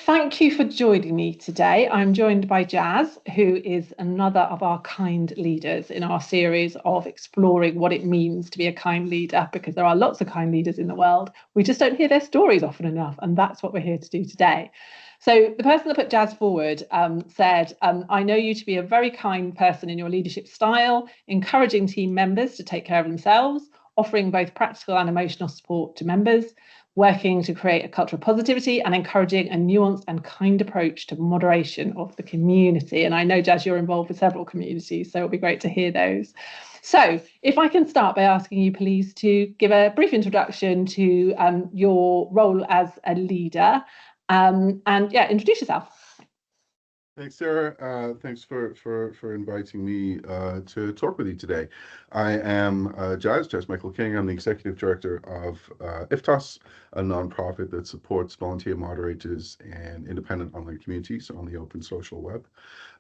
Thank you for joining me today. I'm joined by Jaz, who is another of our kind leaders in our series of exploring what it means to be a kind leader, because there are lots of kind leaders in the world. We just don't hear their stories often enough, and that's what we're here to do today. So the person that put Jaz forward said, I know you to be a very kind person in your leadership style, encouraging team members to take care of themselves, offering both practical and emotional support to members, working to create a culture of positivity and encouraging a nuanced and kind approach to moderation of the community. And I know, Jaz, you're involved with several communities, so it'll be great to hear those. So if I can start by asking you, please, to give a brief introduction to your role as a leader and introduce yourself. Thanks, Sarah. Thanks for inviting me to talk with you today. I am Jaz-Michael King. I'm the Executive Director of IFTAS, a nonprofit that supports volunteer moderators and independent online communities on the open social web.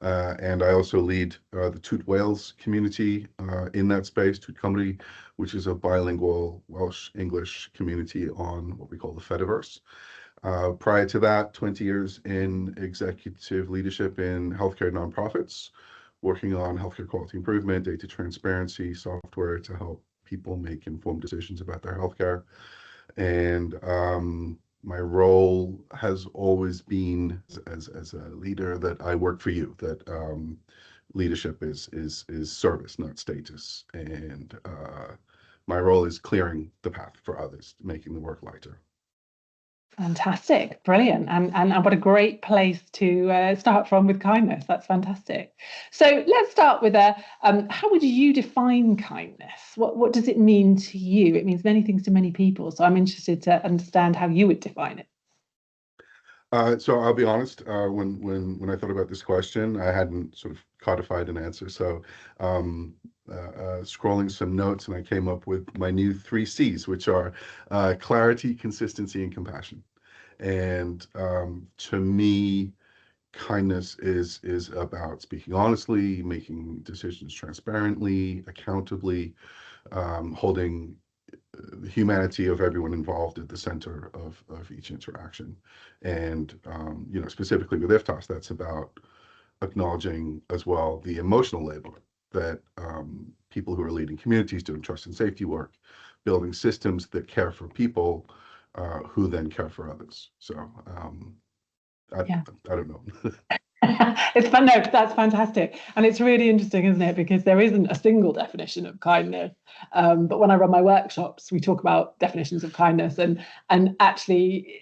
And I also lead the Tŵt Wales community in that space, Tŵt Cymru, which is a bilingual Welsh-English community on what we call the Fediverse. Prior to that, 20 years in executive leadership in healthcare nonprofits, working on healthcare quality improvement, data transparency, software to help people make informed decisions about their healthcare. And my role has always been as a leader that I work for you, that leadership is service, not status. And my role is clearing the path for others, making the work lighter. Fantastic, brilliant, and what a great place to start from with kindness. That's fantastic. So let's start with how would you define kindness? What does it mean to you? It means many things to many people, so I'm interested to understand how you would define it. So I'll be honest, when I thought about this question, I hadn't sort of codified an answer. So scrolling some notes, and I came up with my new 3 C's, which are clarity, consistency, and compassion. And to me, kindness is about speaking honestly, making decisions transparently, accountably, holding the humanity of everyone involved at the center of each interaction. And specifically with IFTAS, that's about acknowledging as well the emotional labor that people who are leading communities, doing trust and safety work, building systems that care for people who then care for others. So I don't know. It's fun. No, that's fantastic. And it's really interesting, isn't it? Because there isn't a single definition of kindness. But when I run my workshops, we talk about definitions of kindness, and actually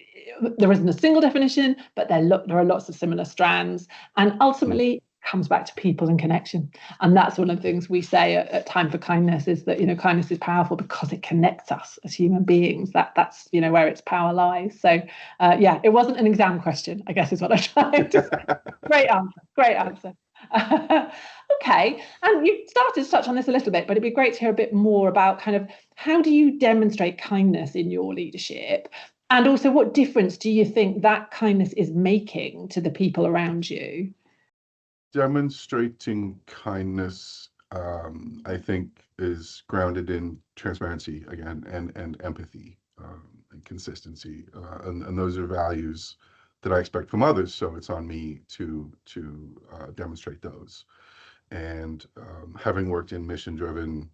there isn't a single definition, but there are lots of similar strands. And ultimately, comes back to people and connection, and that's one of the things we say at Time for Kindness, is that kindness is powerful because it connects us as human beings. That's where its power lies. So it wasn't an exam question, I guess, is what I'm trying to say. Great answer. Okay, and you started to touch on this a little bit, but it'd be great to hear a bit more about kind of how do you demonstrate kindness in your leadership, and also what difference do you think that kindness is making to the people around you? Demonstrating kindness, I think, is grounded in transparency again, and empathy, and consistency, and those are values that I expect from others. So it's on me to demonstrate those. And having worked in mission-driven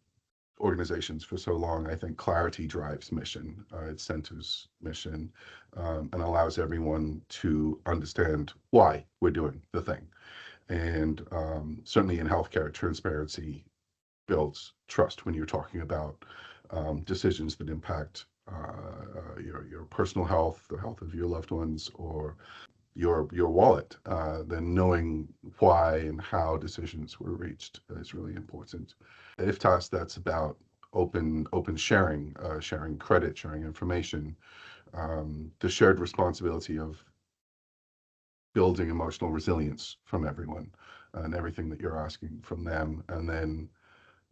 organizations for so long, I think clarity drives mission. It centers mission, and allows everyone to understand why we're doing the thing. And certainly in healthcare, transparency builds trust when you're talking about decisions that impact your personal health, the health of your loved ones, or your wallet. Then knowing why and how decisions were reached is really important. IFTAS, that's about open sharing, sharing credit, sharing information, the shared responsibility of building emotional resilience from everyone and everything that you're asking from them. And then,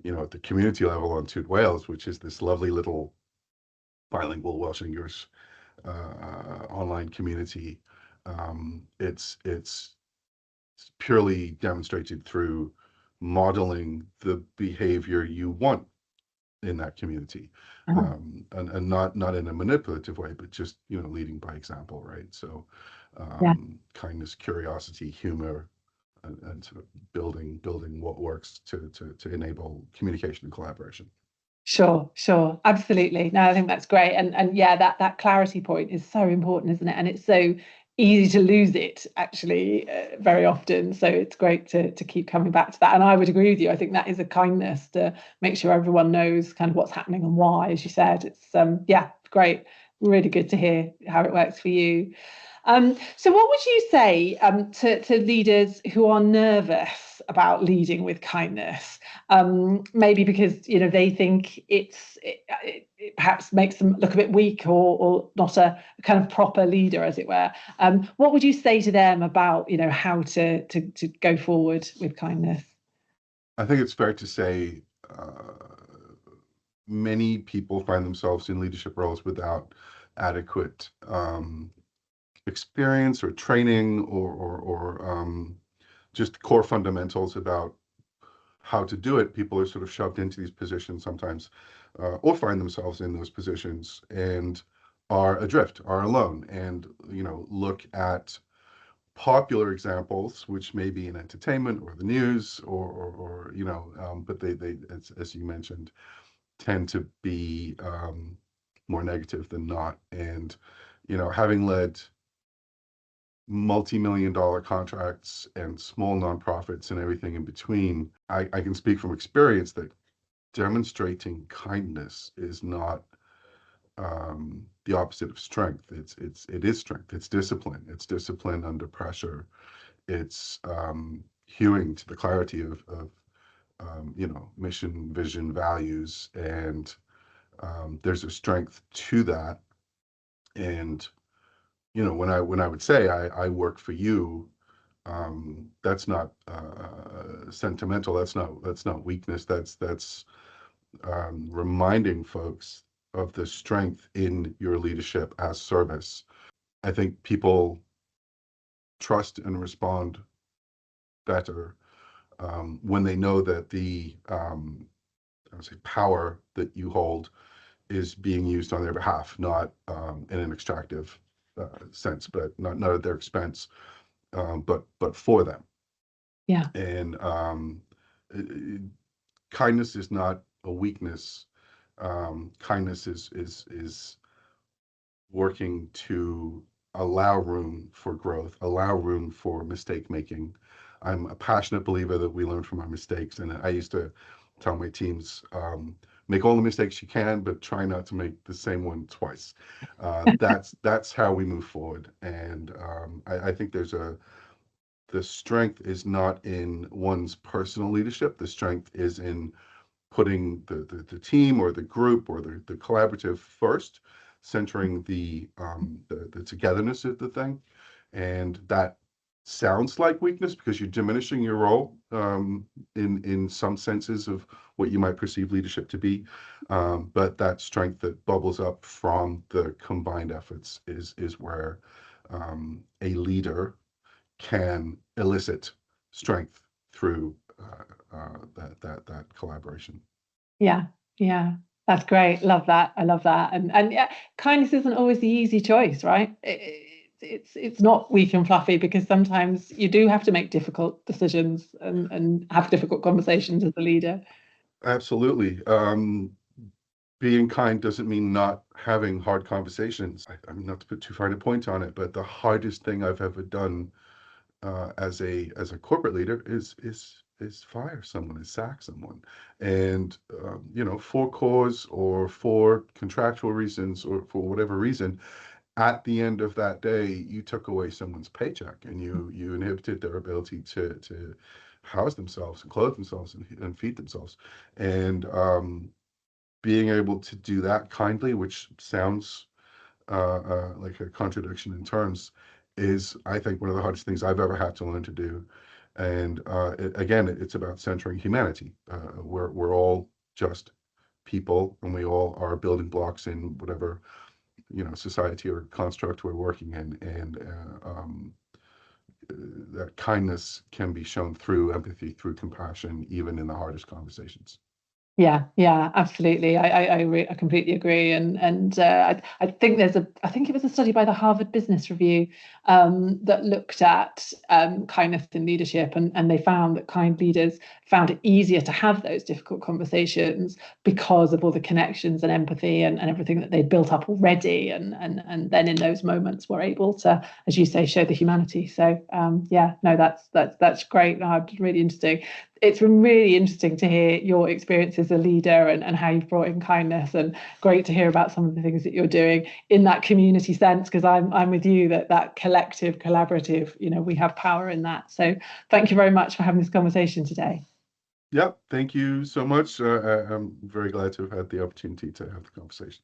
at the community level on Tŵt Wales, which is this lovely little bilingual Welsh-English online community, it's purely demonstrated through modeling the behavior you want in that community, and not in a manipulative way, but just leading by example, right? So Yeah. Kindness, curiosity, humor, and sort of building what works to enable communication and collaboration. Sure, absolutely. No, I think that's great, and yeah, that clarity point is so important, isn't it? And it's so easy to lose it actually very often. So it's great to keep coming back to that. And I would agree with you. I think that is a kindness to make sure everyone knows kind of what's happening and why, as you said. It's yeah, great. Really good to hear how it works for you. So what would you say to leaders who are nervous about leading with kindness? Maybe because they think it perhaps makes them look a bit weak or not a kind of proper leader, as it were. What would you say to them about how to go forward with kindness? I think it's fair to say many people find themselves in leadership roles without adequate experience or training or just core fundamentals about how to do it. People are sort of shoved into these positions sometimes, or find themselves in those positions and are adrift, are alone, and look at popular examples, which may be in entertainment or the news, but they as you mentioned, tend to be more negative than not. And having led multi-million-dollar contracts and small nonprofits and everything in between, I can speak from experience that demonstrating kindness is not the opposite of strength. It is strength. It's discipline. It's discipline under pressure. It's hewing to the clarity of mission, vision, values, and there's a strength to that. And when I would say I work for you, that's not sentimental. That's not weakness. That's reminding folks of the strength in your leadership as service. I think people trust and respond better when they know that the I would say power that you hold is being used on their behalf, not in an extractive sense, but not at their expense, but for them. Yeah. And kindness is not a weakness. Kindness is working to allow room for growth, allow room for mistake making. I'm a passionate believer that we learn from our mistakes, and I used to tell my teams, make all the mistakes you can, but try not to make the same one twice. That's how we move forward. And I think the strength is not in one's personal leadership. The strength is in putting the team or the group or the collaborative first, centering the togetherness of the thing. And that sounds like weakness because you're diminishing your role in some senses of what you might perceive leadership to be. But that strength that bubbles up from the combined efforts is where a leader can elicit strength through that collaboration. Yeah, that's great. Love that. I love that. And yeah, kindness isn't always the easy choice, right? It's not weak and fluffy, because sometimes you do have to make difficult decisions and have difficult conversations as a leader. Absolutely. Being kind doesn't mean not having hard conversations. I mean, not to put too fine a point on it, but the hardest thing I've ever done as a corporate leader is fire someone, is sack someone, and for cause or for contractual reasons or for whatever reason. At the end of that day, you took away someone's paycheck and you inhibited their ability to house themselves and clothe themselves and feed themselves. And being able to do that kindly, which sounds like a contradiction in terms, is, I think, one of the hardest things I've ever had to learn to do. And again, it's about centering humanity. We're all just people, and we all are building blocks in whatever society or construct we're working in. And that kindness can be shown through empathy, through compassion, even in the hardest conversations. Yeah, absolutely. I completely agree, and I think I think it was a study by the Harvard Business Review that looked at kindness in leadership, and they found that kind leaders found it easier to have those difficult conversations because of all the connections and empathy and everything that they built up already, and then in those moments were able to, as you say, show the humanity. So yeah, no, that's great. No, really interesting. It's been really interesting to hear your experience as a leader and how you've brought in kindness, and great to hear about some of the things that you're doing in that community sense, because I'm with you that collective, collaborative, we have power in that. So thank you very much for having this conversation today. Yep, thank you so much. I'm very glad to have had the opportunity to have the conversation.